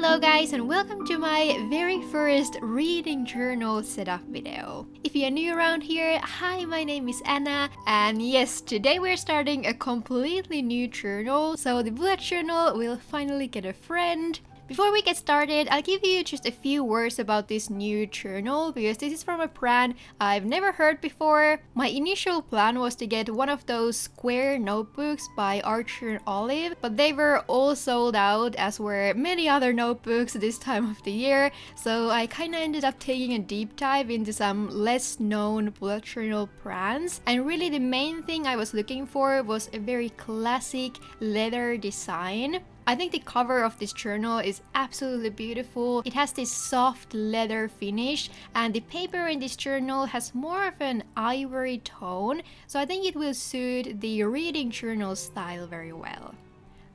Hello guys and welcome to my very first reading journal setup video. If you're new around here, hi, my name is Anna, and yes, today we're starting a completely new journal, so the bullet journal will finally get a friend. Before we get started, I'll give you just a few words about this new journal because this is from a brand I've never heard before. My initial plan was to get one of those square notebooks by Archer & Olive, but they were all sold out, as were many other notebooks this time of the year, so I kinda ended up taking a deep dive into some less known bullet journal brands, and really the main thing I was looking for was a very classic leather design. I think the cover of this journal is absolutely beautiful. It has this soft leather finish, and the paper in this journal has more of an ivory tone, so I think it will suit the reading journal style very well.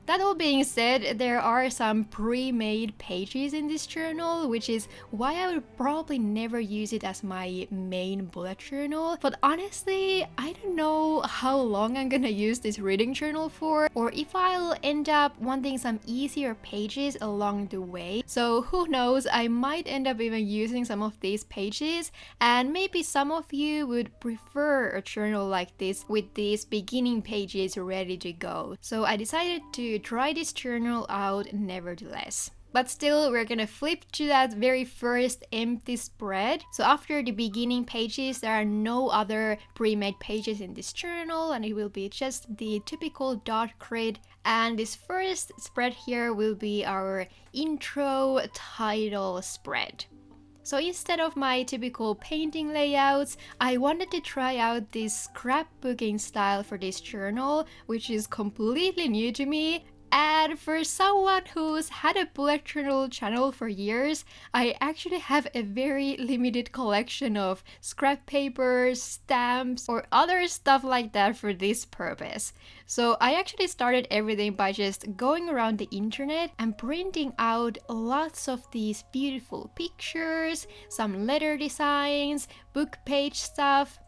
That all being said, there are some pre-made pages in this journal, which is why I would probably never use it as my main bullet journal. But honestly, I don't know how long I'm gonna use this reading journal for, or if I'll end up wanting some easier pages along the way. So who knows, I might end up even using some of these pages, and maybe some of you would prefer a journal like this with these beginning pages ready to go. So I decided to try this journal out nevertheless. But still, we're gonna flip to that very first empty spread. So after the beginning pages, there are no other pre-made pages in this journal, and it will be just the typical dot grid. And this first spread here will be our intro title spread. So instead of my typical painting layouts, I wanted to try out this scrapbooking style for this journal, which is completely new to me. And for someone who's had a bullet journal channel for years, I actually have a very limited collection of scrap papers, stamps, or other stuff like that for this purpose. So I actually started everything by just going around the internet and printing out lots of these beautiful pictures, some letter designs, book page stuff,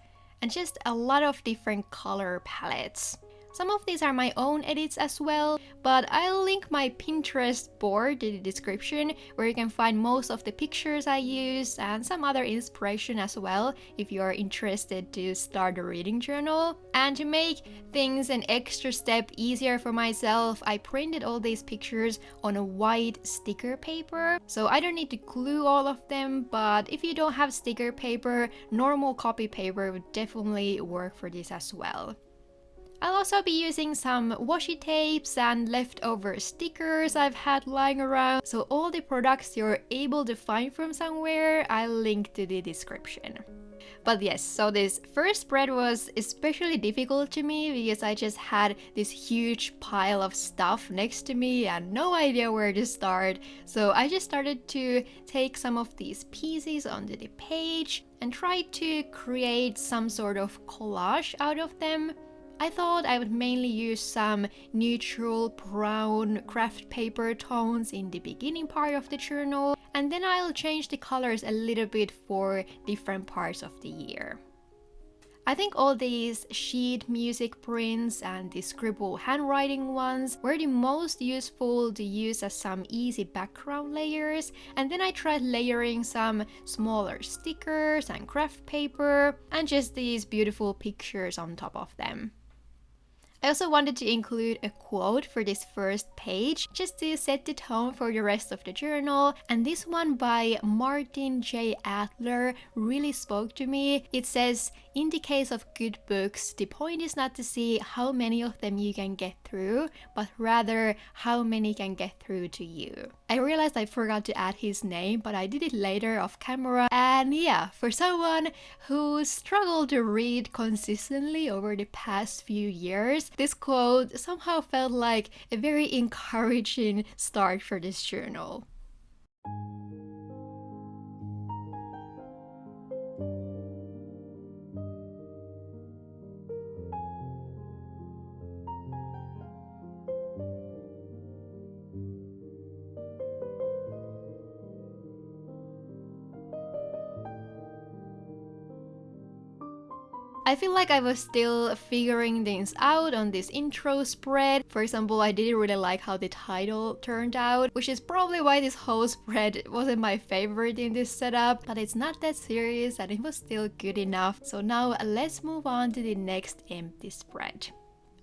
and just a lot of different color palettes. Some of these are my own edits as well, but I'll link my Pinterest board in the description where you can find most of the pictures I use and some other inspiration as well if you're interested to start a reading journal. And to make things an extra step easier for myself, I printed all these pictures on a white sticker paper. So I don't need to glue all of them, but if you don't have sticker paper, normal copy paper would definitely work for this as well. I'll also be using some washi tapes and leftover stickers I've had lying around, so all the products you're able to find from somewhere, I'll link to the description. But yes, so this first spread was especially difficult to me because I just had this huge pile of stuff next to me and no idea where to start. So I just started to take some of these pieces onto the page and try to create some sort of collage out of them. I thought I would mainly use some neutral brown craft paper tones in the beginning part of the journal, and then I'll change the colors a little bit for different parts of the year. I think all these sheet music prints and the scribble handwriting ones were the most useful to use as some easy background layers, and then I tried layering some smaller stickers and craft paper and just these beautiful pictures on top of them. I also wanted to include a quote for this first page just to set the tone for the rest of the journal, and this one by Martin J. Adler really spoke to me. It says, "In the case of good books, the point is not to see how many of them you can get through, but rather how many can get through to you." I realized I forgot to add his name, but I did it later off camera, and yeah, for someone who struggled to read consistently over the past few years, this quote somehow felt like a very encouraging start for this journal. I feel like I was still figuring things out on this intro spread. For example, I didn't really like how the title turned out, which is probably why this whole spread wasn't my favorite in this setup, but it's not that serious and it was still good enough. So now let's move on to the next empty spread.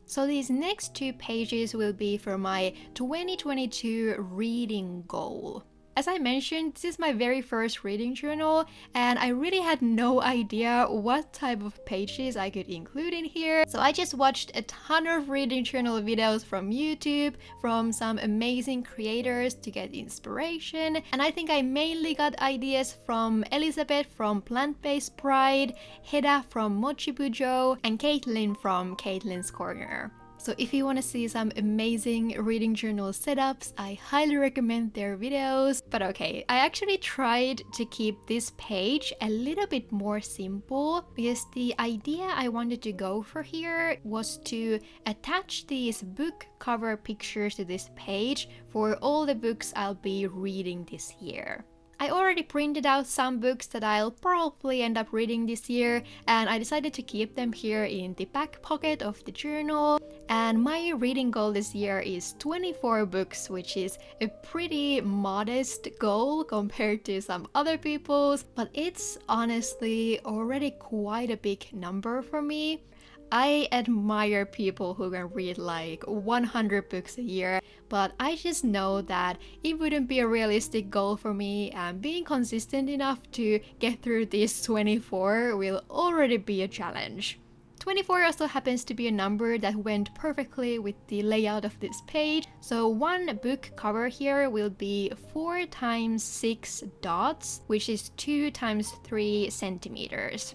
So these next 2 pages will be for my 2022 reading goal. As I mentioned, this is my very first reading journal, and I really had no idea what type of pages I could include in here. So I just watched a ton of reading journal videos from YouTube, from some amazing creators to get inspiration. And I think I mainly got ideas from Elizabeth from Plant-Based Pride, Heda from Mochi Bujo, and Caitlin from Caitlin's Corner. So if you want to see some amazing reading journal setups, I highly recommend their videos. But okay, I actually tried to keep this page a little bit more simple because the idea I wanted to go for here was to attach these book cover pictures to this page for all the books I'll be reading this year. I already printed out some books that I'll probably end up reading this year, and I decided to keep them here in the back pocket of the journal. And my reading goal this year is 24 books, which is a pretty modest goal compared to some other people's, but it's honestly already quite a big number for me. I admire people who can read like 100 books a year, but I just know that it wouldn't be a realistic goal for me, and being consistent enough to get through these 24 will already be a challenge. 24 also happens to be a number that went perfectly with the layout of this page, so one book cover here will be 4 times 6 dots, which is 2 times 3 centimeters.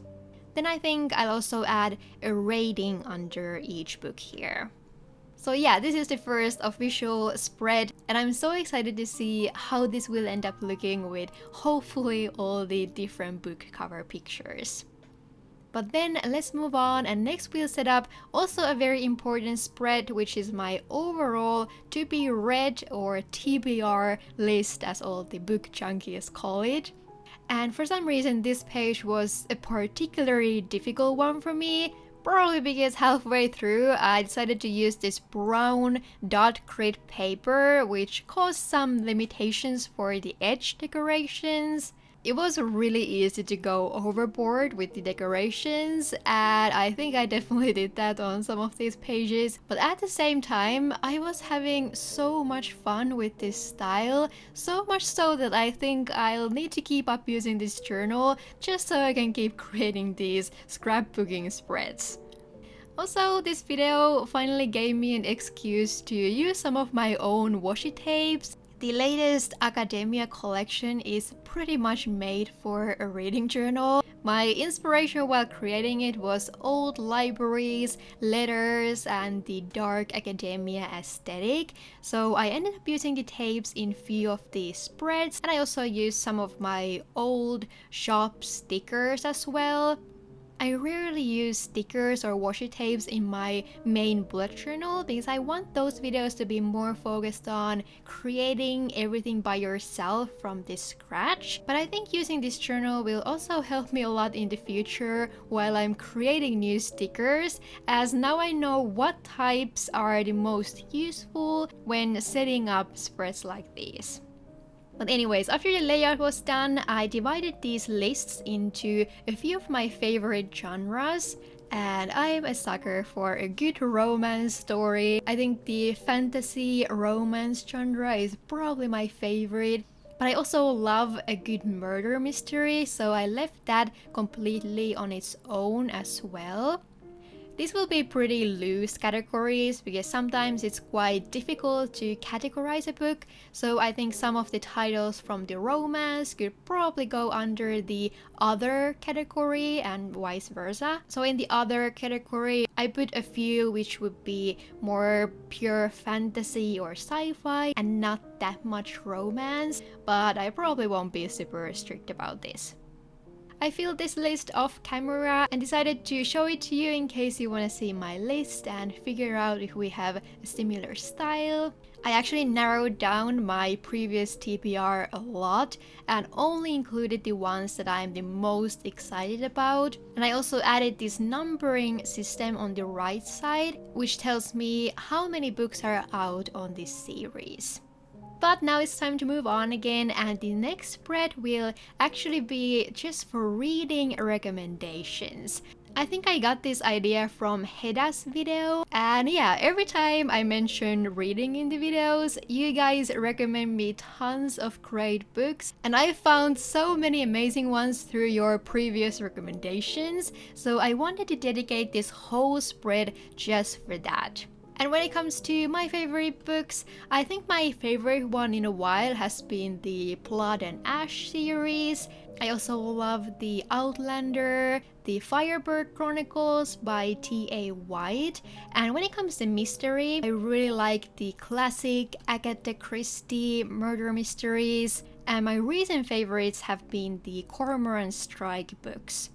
Then I think I'll also add a rating under each book here. So yeah, this is the first official spread, and I'm so excited to see how this will end up looking with hopefully all the different book cover pictures. But then let's move on, and next we'll set up also a very important spread, which is my overall to be read or TBR list, as all the book junkies call it. And for some reason this page was a particularly difficult one for me, probably because halfway through I decided to use this brown dot grid paper, which caused some limitations for the edge decorations. It was really easy to go overboard with the decorations, and I think I definitely did that on some of these pages. But at the same time, I was having so much fun with this style, so much so that I think I'll need to keep up using this journal just so I can keep creating these scrapbooking spreads. Also, this video finally gave me an excuse to use some of my own washi tapes. The latest academia collection is pretty much made for a reading journal. My inspiration while creating it was old libraries, letters, and the dark academia aesthetic. So I ended up using the tapes in few of the spreads, and I also used some of my old shop stickers as well. I rarely use stickers or washi tapes in my main bullet journal because I want those videos to be more focused on creating everything by yourself from the scratch. But I think using this journal will also help me a lot in the future while I'm creating new stickers, as now I know what types are the most useful when setting up spreads like these. But anyways, after the layout was done, I divided these lists into a few of my favorite genres, and I'm a sucker for a good romance story. I think the fantasy romance genre is probably my favorite, but I also love a good murder mystery, so I left that completely on its own as well. These will be pretty loose categories because sometimes it's quite difficult to categorize a book, so I think some of the titles from the romance could probably go under the other category and vice versa. So in the other category, I put a few which would be more pure fantasy or sci-fi and not that much romance, but I probably won't be super strict about this. I filled this list off camera and decided to show it to you in case you want to see my list and figure out if we have a similar style. I actually narrowed down my previous TBR a lot and only included the ones that I'm the most excited about. And I also added this numbering system on the right side, which tells me how many books are out on this series. But now it's time to move on again, and the next spread will actually be just for reading recommendations. I think I got this idea from Heda's video, and yeah, every time I mention reading in the videos, you guys recommend me tons of great books, and I found so many amazing ones through your previous recommendations, so I wanted to dedicate this whole spread just for that. And when it comes to my favorite books, I think my favorite one in a while has been the Blood and Ash series. I also love the Outlander, the Firebird Chronicles by T.A. White. And when it comes to mystery, I really like the classic Agatha Christie murder mysteries. And my recent favorites have been the Cormoran Strike books.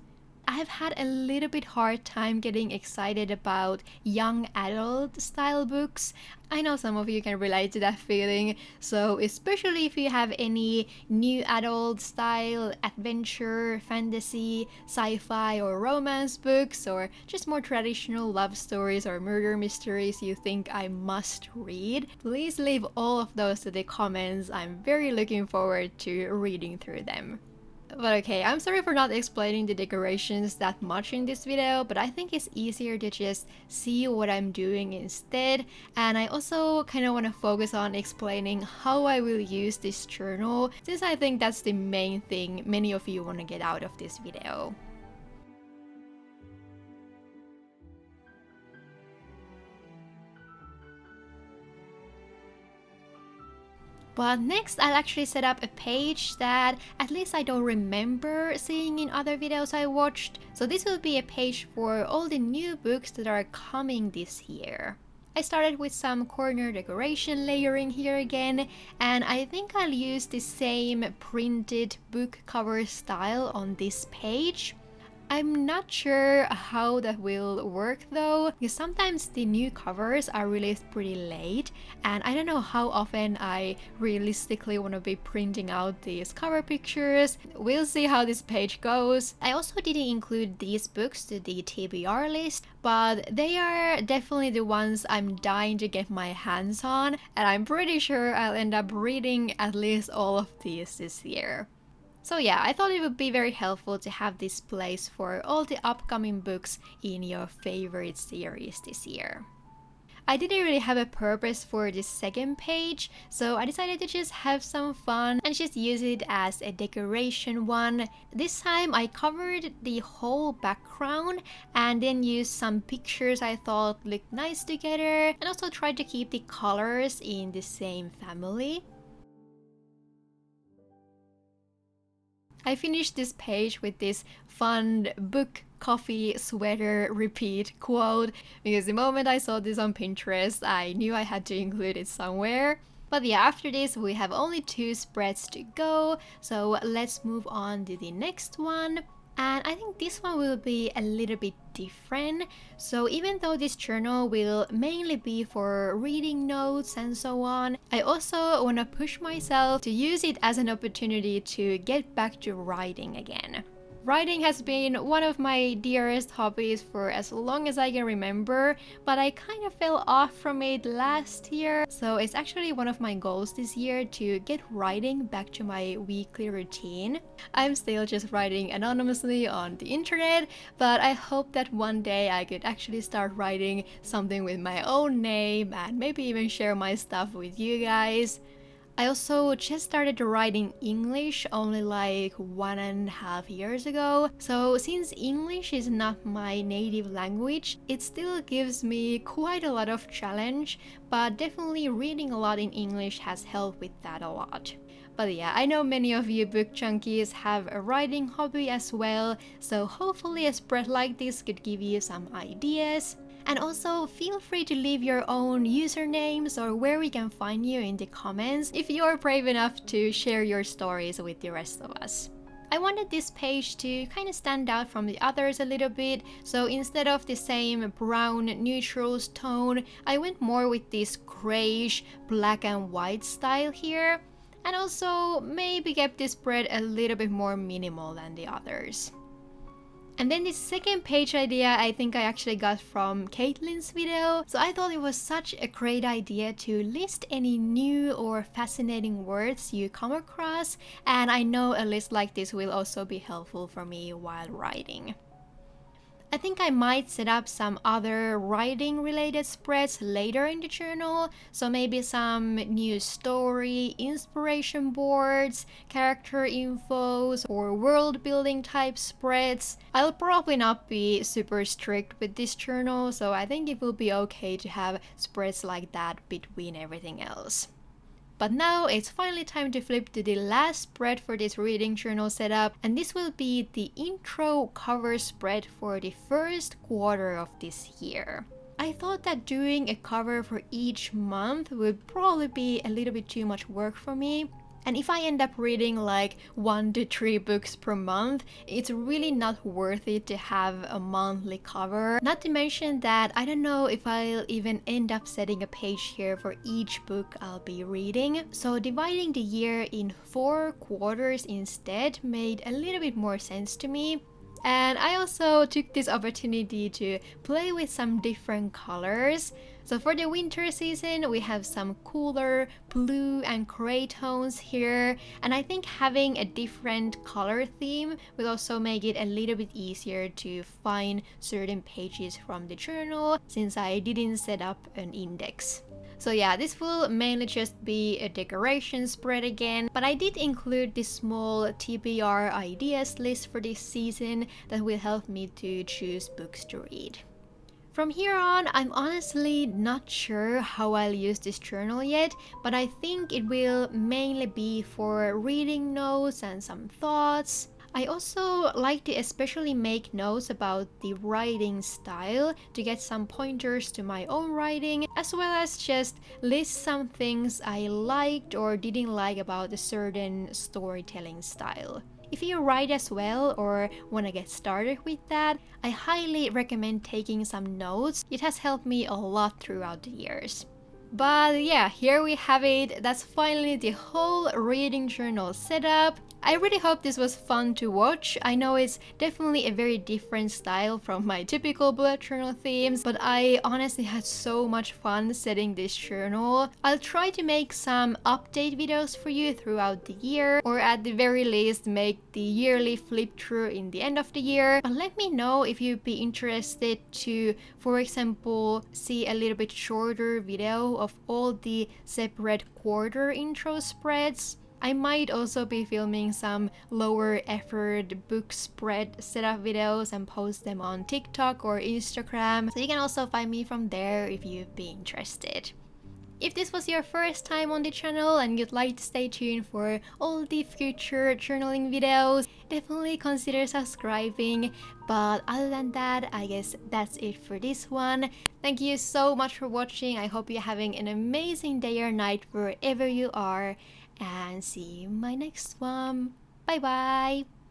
I've had a little bit hard time getting excited about young adult style books. I know some of you can relate to that feeling, so especially if you have any new adult style adventure, fantasy, sci-fi or romance books, or just more traditional love stories or murder mysteries you think I must read, please leave all of those to the comments. I'm very looking forward to reading through them. But okay, I'm sorry for not explaining the decorations that much in this video, but I think it's easier to just see what I'm doing instead. And I also kind of want to focus on explaining how I will use this journal, since I think that's the main thing many of you want to get out of this video. But next I'll actually set up a page that at least I don't remember seeing in other videos I watched. So this will be a page for all the new books that are coming this year. I started with some corner decoration layering here again, and I think I'll use the same printed book cover style on this page. I'm not sure how that will work though, because sometimes the new covers are released pretty late, and I don't know how often I realistically want to be printing out these cover pictures. We'll see how this page goes. I also didn't include these books to the TBR list, but they are definitely the ones I'm dying to get my hands on, and I'm pretty sure I'll end up reading at least all of these this year. So yeah, I thought it would be very helpful to have this place for all the upcoming books in your favorite series this year. I didn't really have a purpose for this second page, so I decided to just have some fun and just use it as a decoration one. This time I covered the whole background and then used some pictures I thought looked nice together, and also tried to keep the colors in the same family. I finished this page with this fun book, coffee, sweater, repeat quote, because the moment I saw this on Pinterest, I knew I had to include it somewhere. But yeah, after this we have only 2 spreads to go, so let's move on to the next one. And I think this one will be a little bit different. So even though this journal will mainly be for reading notes and so on, I also want to push myself to use it as an opportunity to get back to writing again. Writing has been one of my dearest hobbies for as long as I can remember, but I kind of fell off from it last year. So it's actually one of my goals this year to get writing back to my weekly routine. I'm still just writing anonymously on the internet, but I hope that one day I could actually start writing something with my own name and maybe even share my stuff with you guys. I also just started writing English only like 1.5 years ago, so since English is not my native language, it still gives me quite a lot of challenge, but definitely reading a lot in English has helped with that a lot. But yeah, I know many of you book junkies have a writing hobby as well, so hopefully a spread like this could give you some ideas. And also feel free to leave your own usernames or where we can find you in the comments if you are brave enough to share your stories with the rest of us. I wanted this page to kind of stand out from the others a little bit, so instead of the same brown neutrals tone, I went more with this grayish black and white style here, and also maybe kept this spread a little bit more minimal than the others. And then this second page idea I think I actually got from Caitlin's video, so I thought it was such a great idea to list any new or fascinating words you come across, and I know a list like this will also be helpful for me while writing. I think I might set up some other writing related spreads later in the journal, so maybe some news story, inspiration boards, character infos, or world building type spreads. I'll probably not be super strict with this journal, so I think it will be okay to have spreads like that between everything else. But now it's finally time to flip to the last spread for this reading journal setup, and this will be the intro cover spread for the first quarter of this year. I thought that doing a cover for each month would probably be a little bit too much work for me. And if I end up reading like 1 to 3 books per month, it's really not worth it to have a monthly cover. Not to mention that I don't know if I'll even end up setting a page here for each book I'll be reading. So dividing the year in 4 quarters instead made a little bit more sense to me. And I also took this opportunity to play with some different colors. So for the winter season, we have some cooler blue and gray tones here. And I think having a different color theme will also make it a little bit easier to find certain pages from the journal, since I didn't set up an index. So yeah, this will mainly just be a decoration spread again, but I did include this small TBR ideas list for this season that will help me to choose books to read. From here on, I'm honestly not sure how I'll use this journal yet, but I think it will mainly be for reading notes and some thoughts. I also like to especially make notes about the writing style to get some pointers to my own writing, as well as just list some things I liked or didn't like about a certain storytelling style. If you write as well or want to get started with that, I highly recommend taking some notes. It has helped me a lot throughout the years. But yeah, here we have it. That's finally the whole reading journal setup. I really hope this was fun to watch. I know it's definitely a very different style from my typical bullet journal themes, but I honestly had so much fun setting this journal. I'll try to make some update videos for you throughout the year, or at the very least make the yearly flip through in the end of the year. But let me know if you'd be interested to, for example, see a little bit shorter video of all the separate quarter intro spreads. I might also be filming some lower effort book spread setup videos and post them on TikTok or Instagram, so you can also find me from there if you'd be interested. If this was your first time on the channel and you'd like to stay tuned for all the future journaling videos, definitely consider subscribing. But other than that, I guess that's it for this one. Thank you so much for watching. I hope you're having an amazing day or night wherever you are, and see you in my next one. Bye bye!